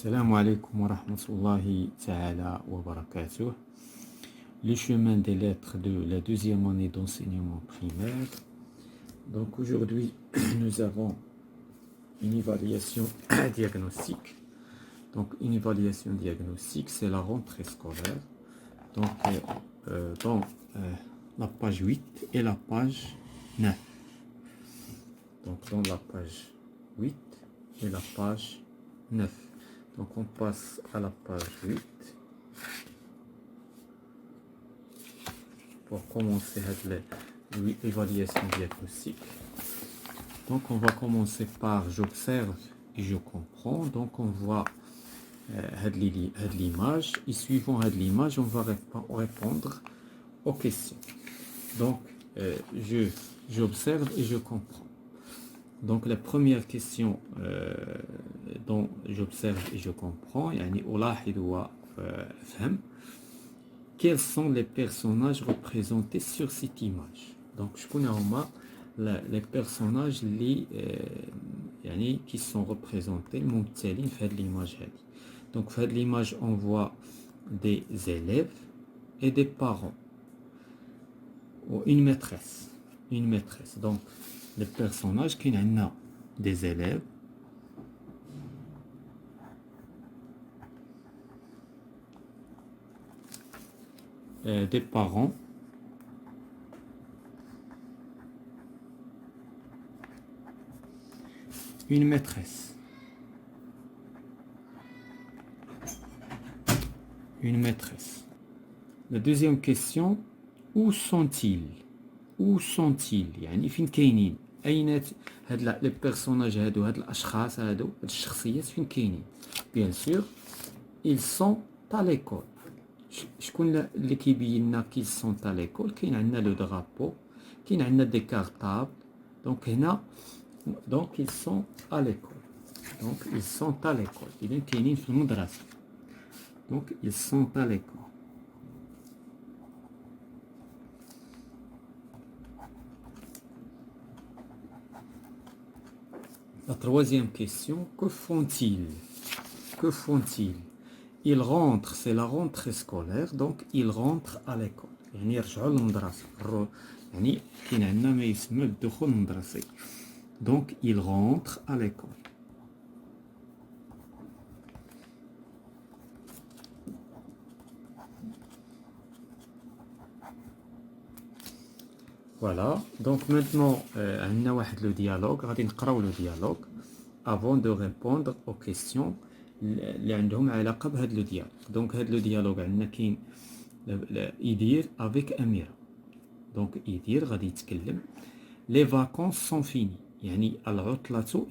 Salam alaikum wa rahmatullahi ta'ala wa barakatuh. Le chemin des lettres de la deuxième année d'enseignement primaire. Donc aujourd'hui, nous avons une évaluation diagnostique. Donc une évaluation diagnostique, c'est la rentrée scolaire. Donc dans la page 8 et la page 9. Donc dans la page 8 et la page 9. Donc on passe à la page 8 pour commencer l'évaluation diagnostique. Donc on va commencer par j'observe et je comprends. Donc on voit l'image et suivant l'image on va répondre aux questions. Donc j'observe et je comprends. Donc la première question dont j'observe et je comprends, يعني ألاحظ وأفهم. Quels sont les personnages représentés sur cette image? Donc je connais les personnages qui sont représentés ممثلين في هذه l'image هذه. Donc في هذه l'image on voit des élèves et des parents ou une maîtresse. Donc les personnages qui ont des élèves des parents une maîtresse. La deuxième question, où sont-ils? يعني فين كاينين؟ أين هاد les personnages هادو هاد الأشخاص هادو هاد الشخصيات فين كاينين؟ Bien sûr, ils sont à l'école. شكون اللي كيبين لنا qu'ils sont à l'école؟ كاين عندنا لو درابو، كاين عندنا دي كارطابل. دونك هنا donc ils sont à l'école. إذا كاينين في المدرسة. Donc ils sont à l'école. La troisième question, que font-ils? Ils rentrent, c'est la rentrée scolaire, donc ils rentrent à l'école. يعني يرجعوا للمدرسة. يعني كاين عندنا ما يسمى بالدخول المدرسي. Donc ils rentrent à l'école. Voilà, donc maintenant عندنا واحد لو dialogue. غادي نقراو لو dialogue avant de répondre aux questions اللي عندهم علاقة بهذا لو dialogue. Donc هذا لو dialogue عندنا كاين يدير avec أميرة. Donc يدير غادي يتكلم les vacances sont finies. يعني العطلة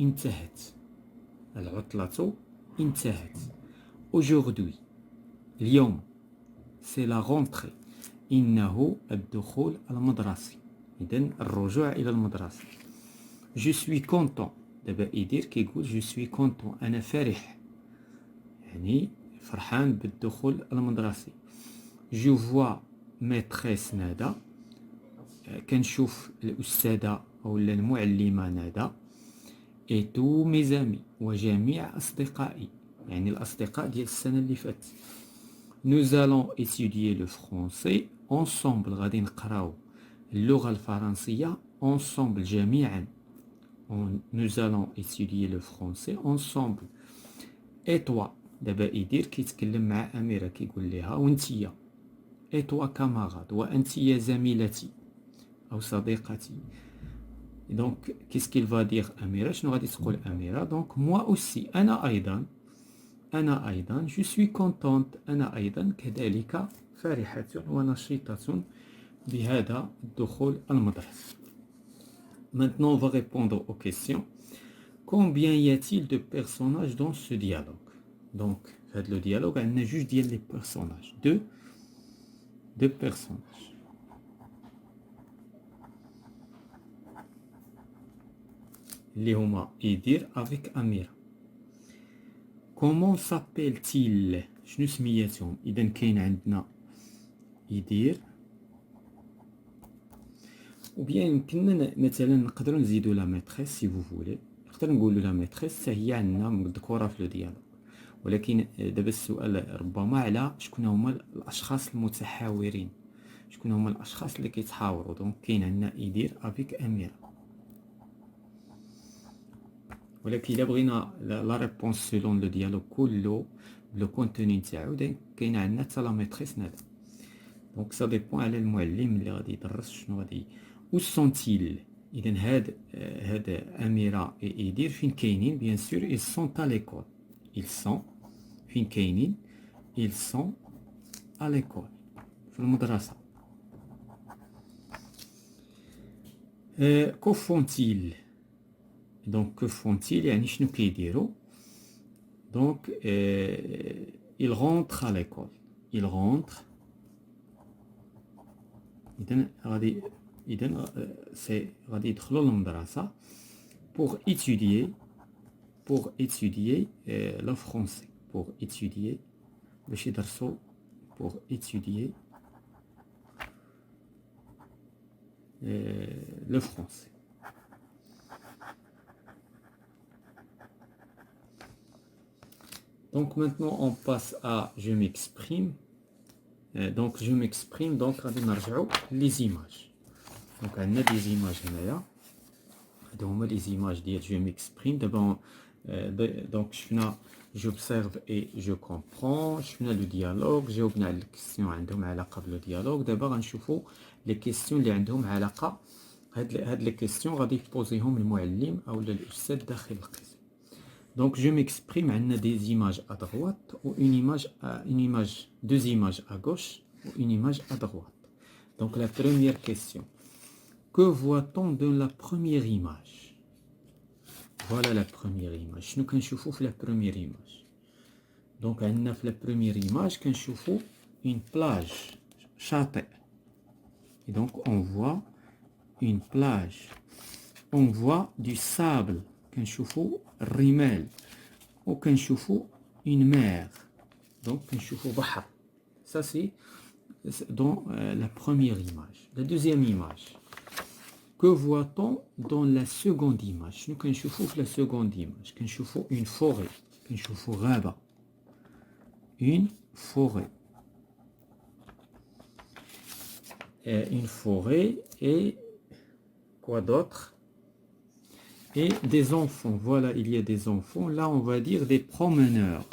انتهت. Aujourd'hui, اليوم, c'est la rentrée. إنه الدخول المدرسي. إذن الرجوع إلى المدرسة. Je suis content. دابا يدير كيقول je suis content. أنا فرح. يعني فرحان بالدخول المدرسي. Je vois maîtresse ندى. كنشوف الأستاذة أو المعلمة ندى. Et tous mes amis. وجميع أصدقائي. يعني الأصدقاء ديال السنة اللي فاتت. Nous allons étudier le français ensemble. غادي نقراو اللغة الفرنسية ensemble جميعا. Nous allons étudier le français ensemble. Et toi دابا يدير كيتكلم مع أميرة كيقول لها وانتيا. Et toi camarade. وأنت يا زميلتي أو صديقتي. Donc qu'est-ce qu'il va dire أميرة؟ شنو غادي تقول أميرة؟ Donc moi aussi أنا أيضا je suis contente. أنا أيضا كذلك فرحة ونشيطة بهذا الدخول المدرسي. Maintenant on va répondre aux questions. Combien y a-t-il de personnages dans ce dialogue? Donc dans le dialogue on a juste dit les personnages. Deux personnages. اللي هما يدير avec أميرة. Comment s'appelle-t-il? شنو سميتهم؟ إذا كاين عندنا يدير. ou bien يمكننا مثلا نقدروا نزيدوا لا ميتريس si vous voulez. نقدر نقولوا لا ميتريس حتى هي عندنا مذكورة في لو ديالوج. ولكن دابا السؤال ربما على شكون هما الاشخاص المتحاورين، شكون هما الاشخاص اللي كيتحاوروا. دونك كاين عندنا يدير افيك اميره، ولكن الا بغينا لا ريبونس سولون لو ديالوغ كله لو كونتوني نتاعو، كاين عندنا حتى لا ميتريس نادا. دونك سا ديبون على المعلم اللي غادي يدرس شنو غادي. و سونتيل، اذا هاد اميره يدير فين كاينين؟ بيان سور ils sont à l'école، ils sont فين كاينين؟ ils sont à l'école، في المدرسه. كو فونتيل، دونك كو فونتيل يعني شنو كيديروا؟ دونك il rentre à l'école، il rentre. إذن سي غادي يدخلوا للمدرسة pour étudier le français، pour étudier باش يدرسوا pour étudier le français. Donc maintenant on passe à je m'exprime. Donc je m'exprime. Donc غادي نرجعوا les images. Donc عندنا des images هنايا، هادو هما les images ديال je m'exprime. دابا donc شفنا j'observe et je comprends، شفنا لو ديالوغ، جاوبنا على الكيستيون عندهم علاقه بلو ديالوغ. دابا غنشوفوا لي كيستيون اللي عندهم علاقه، هاد لي كيستيون غادي يبوزيهم المعلم او الاستاذ داخل القسم. Donc je m'exprime, on a des images à droite ou une image, deux images à gauche ou une image à droite. Donc la première question, que voit-on dans la première image? Voilà la première image. Nous كنشوفوا في la première image. Donc on a la première image كنشوفوا une plage, شاطئ. Et donc on voit une plage. On voit du sable. كنشوفوا الرمال، وكنشوفوا une mer. Donc كنشوفوا بحر. Ça c'est dans la première image. La deuxième image, que voit-on dans la seconde image? شنو كنشوفوا في la seconde image؟ كنشوفوا une forêt، كنشوفوا غابة، une forêt. Une forêt et quoi d'autre? Et des enfants. Voilà, il y a des enfants. Là, on va dire des promeneurs.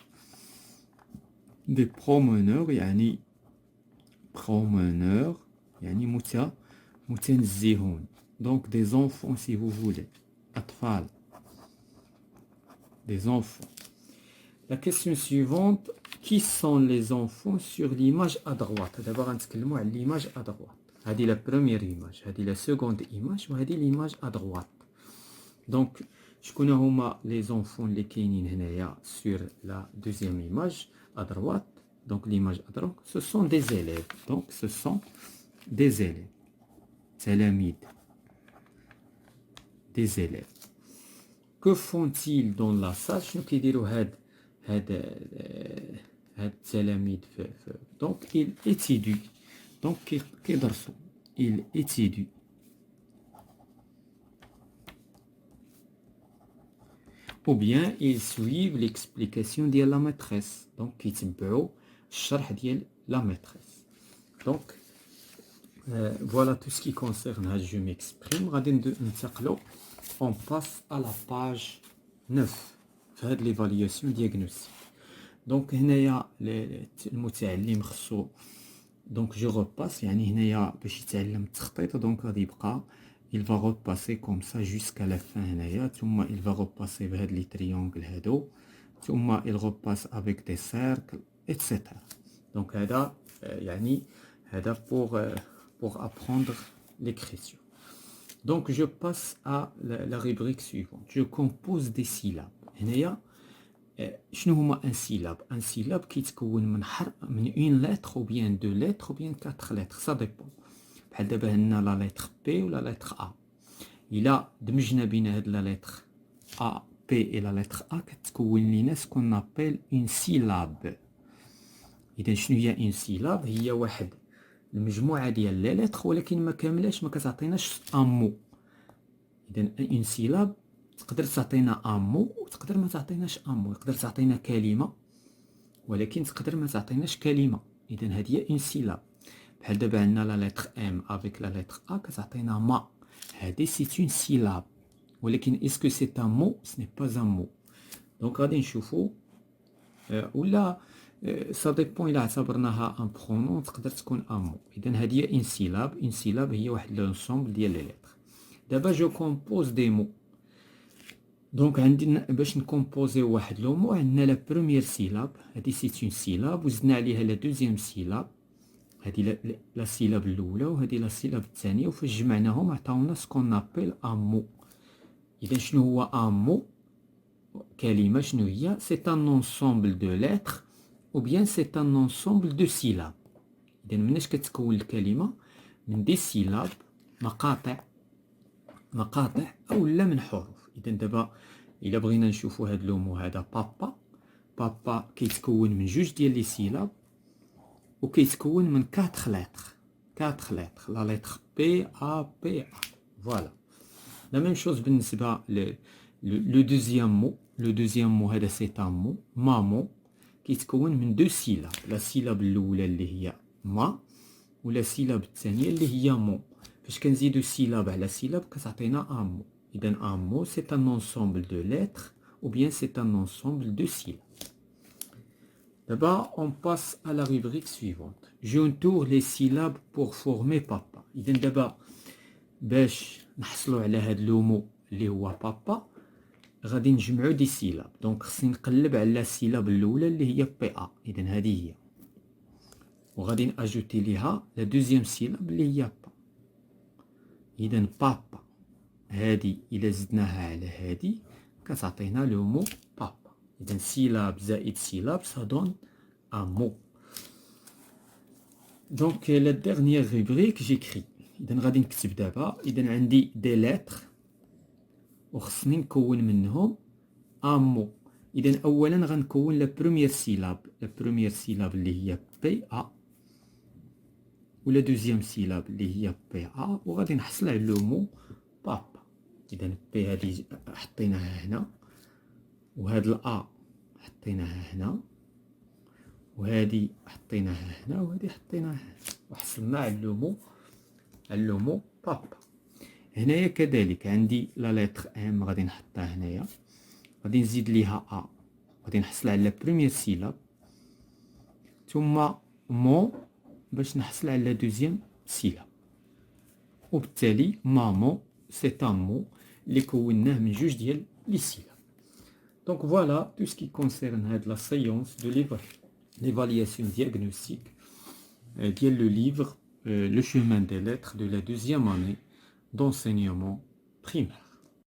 Des promeneurs, يعني promeneurs, يعني متنزهون. Donc des enfants si vous voulez. أطفال. Des enfants. La question suivante, qui sont les enfants sur l'image à droite? D'abord, نتكلموا على l'image à droite. هذه la première image, هذه la seconde image, وهذه l'image à droite. Donc, شكون هما les enfants اللي كاينين هنايا sur la deuxième image à droite. Donc l'image à droite, ce sont des élèves. Donc ce sont des élèves. تلاميذ. Des élèves. Que font-ils dans la salle? شنو كيديروا هاد التلاميذ donc ils étudient. Donc كيدرسوا. Ils étudient. Ou bien ils suivent l'explication de la maîtresse. Donc كيتبعوا الشرح ديال la maîtresse. Donc voilà tout ce qui concerne je m'exprime. غادي ننتقلوا on passe à la page 9 في هاد l'évaluation diagnostique. Donc هنايا المتعلم خصو donc je repasse، يعني هنايا باش يتعلم التخطيط. donc غادي يبقى il va repasser comme ça jusqu'à la fin هنايا، ثم il va repasser بهاد لي triangles هادو، ثم il repasse avec des cercles etc. donc هذا يعني هذا pour apprendre l'écriture. Donc je passe à la rubrique suivante. Je compose des syllabes. هنايا شنو هما un syllabe؟ un syllabe كيتكون من une lettre ou bien deux lettres ou bien quatre lettres، ça dépend. بحال دابا عندنا لا لتر بي ولا لتر ا. الا دمجنا بين هاد لا لتر ا بي ولا لتر ا كتكون لينا سكون نابيل اون سيلاب. اذا شنو هي اون سيلاب؟ هي واحد المجموعه ديال لي لتر ولكن ما كاملاش، ما كتعطيناش ان مو. اذا اون سيلاب تقدر تعطينا ان مو وتقدر ما تعطيناش ان مو. تقدر تعطينا كلمه ولكن تقدر ما تعطيناش كلمة. إذن هذه هي اون سيلاب. بحال دابا عندنا لا لتر ام افيك لا لتر ا كتعطينا ما. هذه سي اون سيلاب. ولكن اسكو سي ان مو؟ سني با ان مو. دونك غادي نشوفو ولا سا ديبون إلا اعتبرناها ان برونون تقدر تكون ان مو. إذن هذه هي اون سيلاب. اون سيلاب هي واحد لونسومبل ديال لي لتر. دابا جو كومبوز دي مو. دونك عندنا باش نكومبوزيو واحد لو مو عندنا لا بروميير سيلاب، هادي سي اون سيلاب، وزدنا عليها لا دوزيام سيلاب، هادي لا سيلاب الاولى وهادي لا سيلاب الثانيه، وفاش جمعناهم عطاونا سكون ابيل ان مو. اذا شنو هو ان مو؟ كلمه شنو هي؟ سي ان انسومبل دو لتر او بيان سي ان انسومبل دو سيلاب. اذا مناش كتكون الكلمه؟ من دي سيلاب، مقاطع اولا من حروف. اذا دابا الا بغينا نشوفوا هاد لو مو هذا بابا كيتكون من جوج ديال لي سيلاب وكيتكون من 4 لتر لا لتر بي ا بي ا. فوالا لا ميم شوز بالنسبه لو دوزيام مو هذا سي ان مو مامو كيتكون من 2 سيلاب، لا سيلاب الاولى اللي هي ما ولا سيلاب الثانيه اللي هي مو. فاش كنزيدو سيلاب على سيلاب كتعطينا ان مو. اذا ان مو سي ان انسومبل دو لتر ou bien c'est un ensemble de syllabes. D'abord, on passe à la rubrique suivante. J'entoure les syllabes pour former papa. إذا دابا باش نحصلوا على هاد لو مو اللي هو بابا غادي نجمعوا دي سيلاب. دونك خصني نقلب على السيلاب الاولى اللي هي بي ا. اذا هذه هي، وغادي ناجوتي ليها لا دوزيام سيلاب اللي هي با. اذا بابا هادي الا زدناها على هادي كتعطينا لو مو بابا. اذا سيلاب زائد سيلاب ça donne un mot. Donc la dernière rubrique j'écris. اذا غادي نكتب دابا. اذا عندي دي لتر وخصني نكون منهم ان مو. اذا اولا غنكون لا بروميير سيلاب اللي هي بي ا ولا دوزيام سيلاب اللي هي بي ا، وغادي نحصل على لو مو بابا. اذا بي هذه حطيناها هنا، وهاد الأ حطيناها هنا، وهذه حطيناها هنا، وهذه حطيناها هنا، وحصلنا على لو مو بابا. هنايا كذلك عندي لا لتر ام غادي نحطها هنايا، غادي نزيد ليها ا، غادي نحصل على بروميير سيلاب، ثم مو باش نحصل على دوزيام سيلاب، وبالتالي مامون سي ان مو اللي كوناه من جوج ديال لي سيلاب. Donc voilà tout ce qui concerne la séance de l'évaluation diagnostique qui est le livre Le chemin des lettres de la deuxième année d'enseignement primaire.